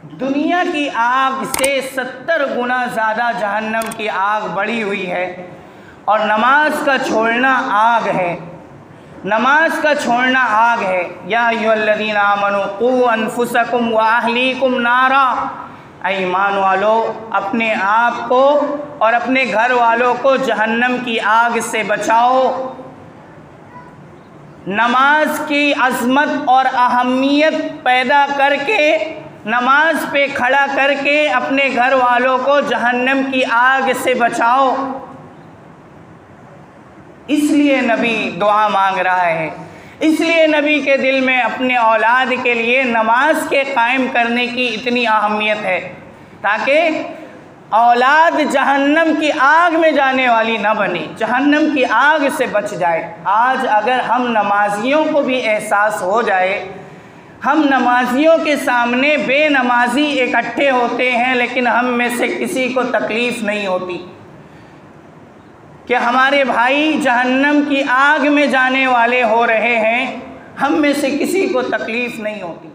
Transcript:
दुनिया की आग से 70 गुना ज़्यादा जहन्नम की आग बढ़ी हुई है। और नमाज का छोड़ना आग है, नमाज का छोड़ना आग है। या अय्युहल्लज़ीना आमनू क़ू अनफुसकुम व अहलीकुम नारा, ईमान वालों अपने आप को और अपने घर वालों को जहन्नम की आग से बचाओ। नमाज की अज़मत और अहमियत पैदा करके, नमाज पे खड़ा करके अपने घर वालों को जहन्नम की आग से बचाओ। इसलिए नबी दुआ मांग रहा है, इसलिए नबी के दिल में अपने औलाद के लिए नमाज के कायम करने की इतनी अहमियत है, ताकि औलाद जहन्नम की आग में जाने वाली ना बने, जहन्नम की आग से बच जाए। आज अगर हम नमाजियों को भी एहसास हो जाए, हम नमाजियों के सामने बेनमाजी इकट्ठे होते हैं लेकिन हम में से किसी को तकलीफ़ नहीं होती कि हमारे भाई जहन्नम की आग में जाने वाले हो रहे हैं, हम में से किसी को तकलीफ़ नहीं होती।